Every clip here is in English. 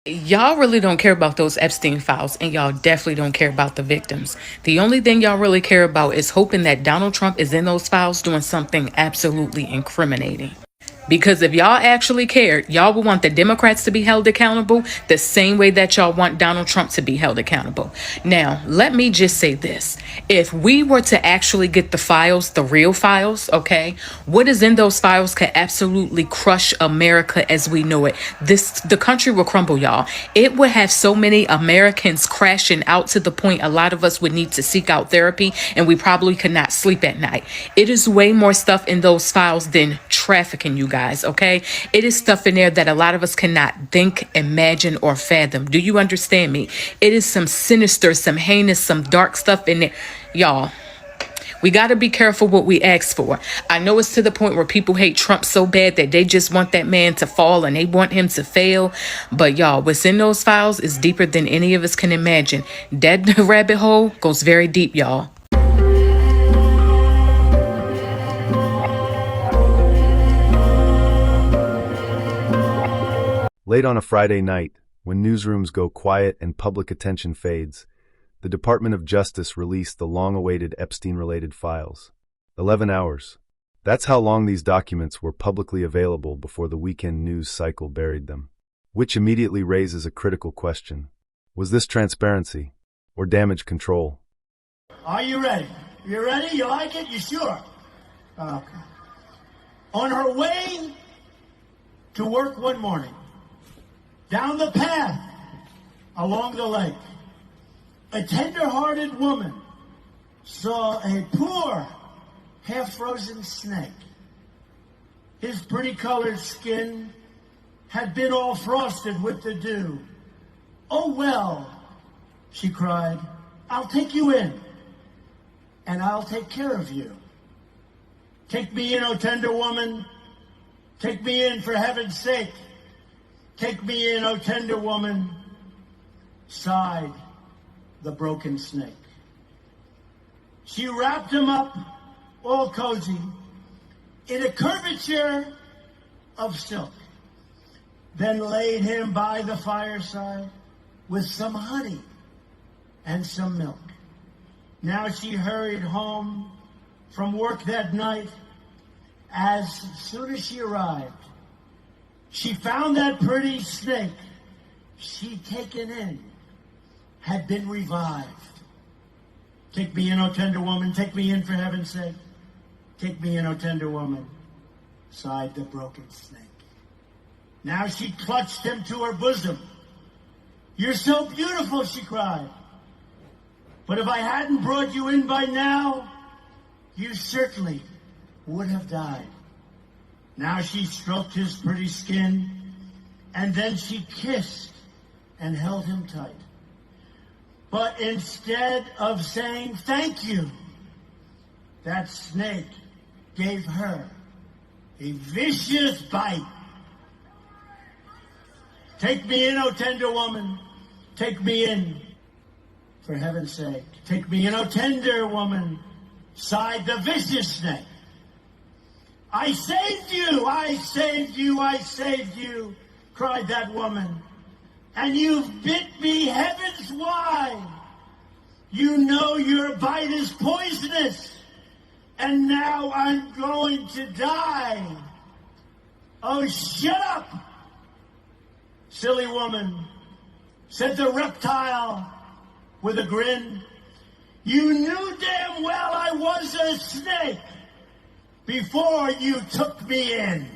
Y'all really don't care about those Epstein files, and y'all definitely don't care about the victims. The only thing y'all really care about is hoping that Donald Trump is in those files doing something absolutely incriminating. Because if y'all actually cared, y'all would want the Democrats to be held accountable the same way that y'all want Donald Trump to be held accountable. Now, let me just say this. If we were to actually get the files, the real files, okay, what is in those files could absolutely crush America as we know it. The country will crumble, y'all. It would have so many Americans crashing out to the point a lot of us would need to seek out therapy, and we probably could not sleep at night. It is way more stuff in those files than trafficking, you guys, okay? It is stuff in there that a lot of us cannot think, imagine, or fathom. Do you understand me? It is some sinister, some heinous, some dark stuff in there. Y'all, we got to be careful what we ask for. I know it's to the point where people hate Trump so bad that they just want that man to fall and they want him to fail. But y'all, what's in those files is deeper than any of us can imagine. That rabbit hole goes very deep, y'all. Late on a Friday night, when newsrooms go quiet and public attention fades, the Department of Justice released the long-awaited Epstein-related files. 11 hours. That's how long these documents were publicly available before the weekend news cycle buried them. Which immediately raises a critical question. Was this transparency or damage control? Are you ready? You ready? You like it? You sure? Okay. On her way to work one morning, down the path along the lake, a tender-hearted woman saw a poor, half-frozen snake. His pretty-colored skin had been all frosted with the dew. "Oh, well," she cried, "I'll take you in, and I'll take care of you. Take me in, oh tender woman. Take me in, for heaven's sake. Take me in, oh tender woman," sighed the broken snake. She wrapped him up, all cozy, in a curvature of silk, then laid him by the fireside with some honey and some milk. Now she hurried home from work that night. As soon as she arrived, she found that pretty snake she'd taken in had been revived. "Take me in, oh tender woman, take me in, for heaven's sake. Take me in, oh tender woman," sighed the broken snake. Now she clutched him to her bosom. "You're so beautiful," she cried. "But if I hadn't brought you in by now, you certainly would have died." Now she stroked his pretty skin, and then she kissed and held him tight. But instead of saying thank you, that snake gave her a vicious bite. "Take me in, oh tender woman. Take me in, for heaven's sake. Take me in, oh tender woman," sighed the vicious snake. "I saved you, I saved you, I saved you," cried that woman. "And you've bit me heavens wide. You know your bite is poisonous, and now I'm going to die." "Oh, shut up, silly woman," said the reptile with a grin. "You knew damn well I was a snake before you took me in."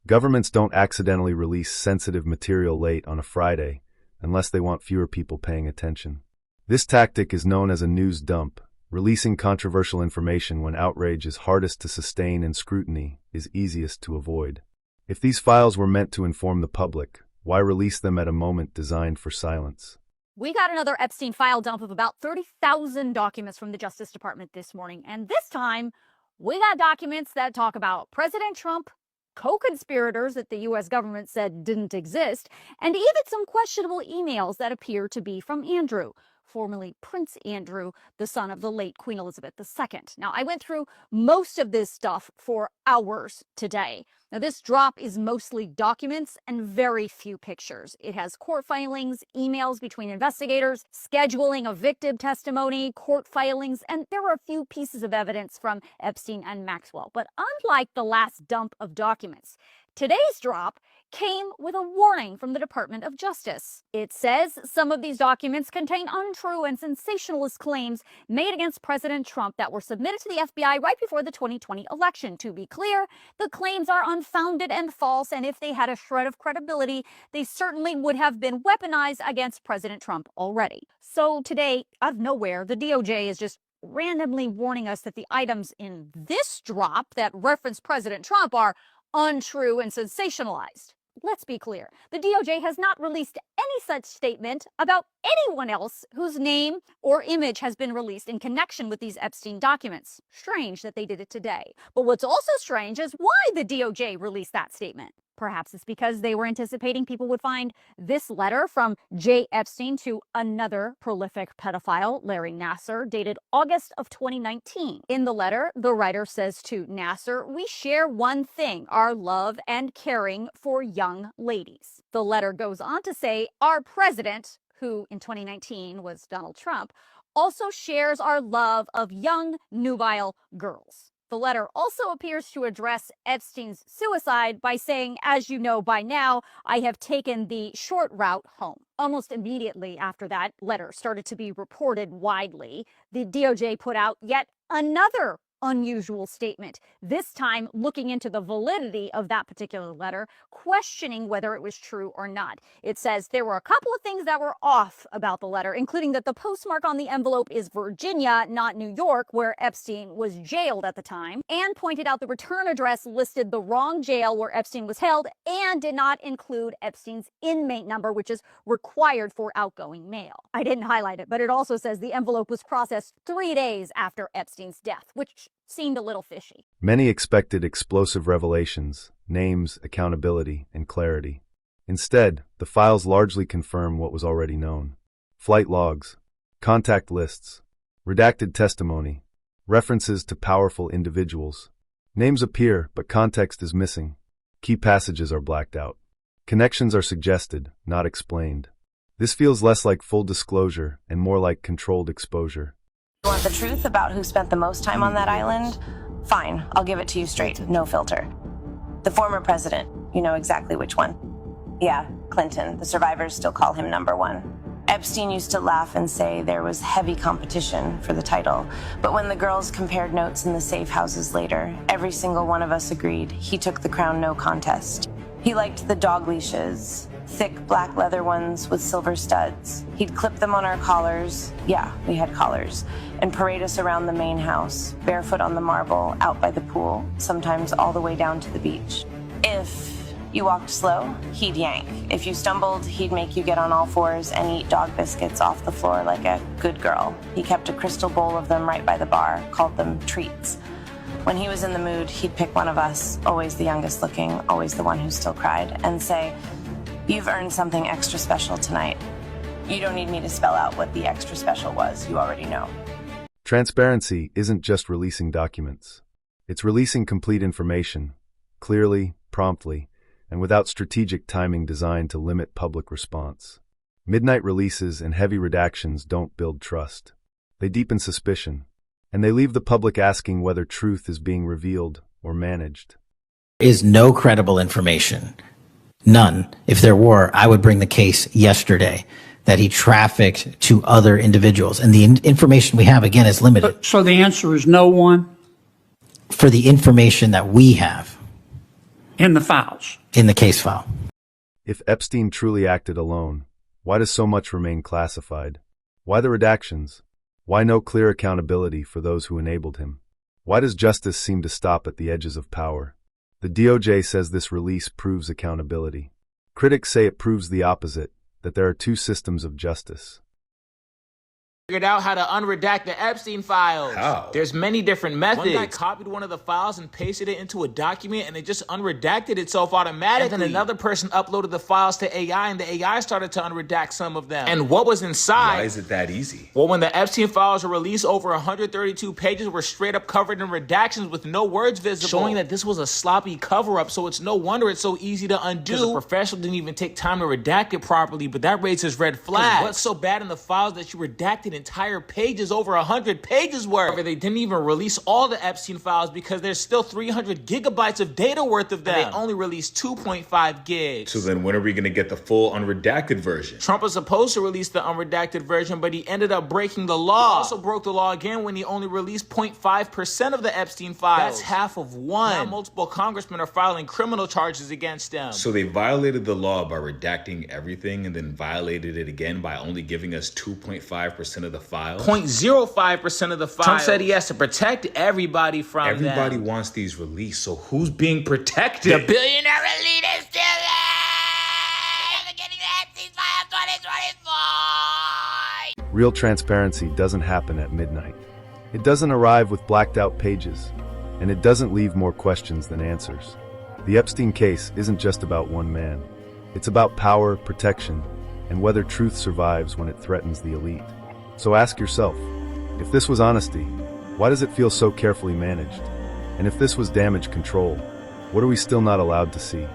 Governments don't accidentally release sensitive material late on a Friday unless they want fewer people paying attention. This tactic is known as a news dump. Releasing controversial information when outrage is hardest to sustain and scrutiny is easiest to avoid. If these files were meant to inform the public, why release them at a moment designed for silence? We got another Epstein file dump of about 30,000 documents from the Justice Department this morning. And this time, we got documents that talk about President Trump, co-conspirators that the U.S. government said didn't exist, and even some questionable emails that appear to be from Andrew, formerly Prince Andrew, the son of the late Queen Elizabeth II. Now, I went through most of this stuff for hours today. Now, this drop is mostly documents and very few pictures. It has court filings, emails between investigators, scheduling of victim testimony, court filings, and there are a few pieces of evidence from Epstein and Maxwell. But unlike the last dump of documents, today's drop came with a warning from the Department of Justice. It says some of these documents contain untrue and sensationalist claims made against President Trump that were submitted to the FBI right before the 2020 election. To be clear, the claims are unfounded and false, and if they had a shred of credibility, they certainly would have been weaponized against President Trump already. So today, out of nowhere, the DOJ is just randomly warning us that the items in this drop that reference President Trump are untrue and sensationalized. Let's be clear, the DOJ has not released any such statement about anyone else whose name or image has been released in connection with these Epstein documents. Strange that they did it today. But what's also strange is why the DOJ released that statement. Perhaps it's because they were anticipating people would find this letter from J. Epstein to another prolific pedophile, Larry Nassar, dated August of 2019. In the letter, the writer says to Nassar, "We share one thing, our love and caring for young ladies." The letter goes on to say, "Our president," who in 2019 was Donald Trump, "also shares our love of young, nubile girls." The letter also appears to address Epstein's suicide by saying, "As you know by now, I have taken the short route home." Almost immediately after that letter started to be reported widely, the DOJ put out yet another unusual statement, this time looking into the validity of that particular letter, questioning whether it was true or not. It says there were a couple of things that were off about the letter, including that the postmark on the envelope is Virginia, not New York, where Epstein was jailed at the time, and pointed out the return address listed the wrong jail where Epstein was held and did not include Epstein's inmate number, which is required for outgoing mail. I didn't highlight it, but it also says the envelope was processed 3 days after Epstein's death, which seemed a little fishy. Many expected explosive revelations, names, accountability, and clarity. Instead, the files largely confirm what was already known. Flight logs, contact lists, redacted testimony, references to powerful individuals. Names appear, but context is missing. Key passages are blacked out. Connections are suggested, not explained. This feels less like full disclosure and more like controlled exposure. You want the truth about who spent the most time on that island? Fine, I'll give it to you straight, no filter. The former president, you know exactly which one. Yeah, Clinton. The survivors still call him number one. Epstein used to laugh and say there was heavy competition for the title, but when the girls compared notes in the safe houses later, every single one of us agreed he took the crown no contest. He liked the dog leashes, thick black leather ones with silver studs. He'd clip them on our collars, yeah, we had collars, and parade us around the main house, barefoot on the marble, out by the pool, sometimes all the way down to the beach. If you walked slow, he'd yank. If you stumbled, he'd make you get on all fours and eat dog biscuits off the floor like a good girl. He kept a crystal bowl of them right by the bar, called them treats. When he was in the mood, he'd pick one of us, always the youngest looking, always the one who still cried, and say, "You've earned something extra special tonight. You don't need me to spell out what the extra special was, you already know." Transparency isn't just releasing documents. It's releasing complete information, clearly, promptly, and without strategic timing designed to limit public response. Midnight releases and heavy redactions don't build trust. They deepen suspicion, and they leave the public asking whether truth is being revealed or managed. Is no credible information. None. If there were, I would bring the case yesterday that he trafficked to other individuals. And the information we have, again, is limited. So the answer is no one For the information that we have in the files. in the case file. If Epstein truly acted alone, why does so much remain classified? Why the redactions? Why no clear accountability for those who enabled him? Why does justice seem to stop at the edges of power? The DOJ says this release proves accountability. Critics say it proves the opposite, that there are two systems of justice. figured out how to unredact the Epstein files. How? There's many different methods. One guy copied one of the files and pasted it into a document, and it just unredacted itself automatically. And then another person uploaded the files to AI, and the AI started to unredact some of them. And what was inside... Why is it that easy? Well, when the Epstein files were released, over 132 pages were straight up covered in redactions with no words visible, showing that this was a sloppy cover-up, so it's no wonder it's so easy to undo. Because a professional didn't even take time to redact it properly, but that raises red flags. What's so bad in the files that you redacted entire pages, over 100 pages worth? However, they didn't even release all the Epstein files because there's still 300 gigabytes of data worth of them. And they only released 2.5 gigs. So then when are we going to get the full unredacted version? Trump was supposed to release the unredacted version, but he ended up breaking the law. He also broke the law again when he only released 0.5% of the Epstein files. That's half of one. Now multiple congressmen are filing criminal charges against them. So they violated the law by redacting everything and then violated it again by only giving us 2.5% of the files? 0.05% of the files. Trump said he has to protect everybody from them. Everybody wants these released, so who's being protected? The billionaire elite is still there! Getting the Epstein files 2024! Real transparency doesn't happen at midnight. It doesn't arrive with blacked out pages, and it doesn't leave more questions than answers. The Epstein case isn't just about one man. It's about power, protection, and whether truth survives when it threatens the elite. So ask yourself, if this was honesty, why does it feel so carefully managed? And if this was damage control, what are we still not allowed to see?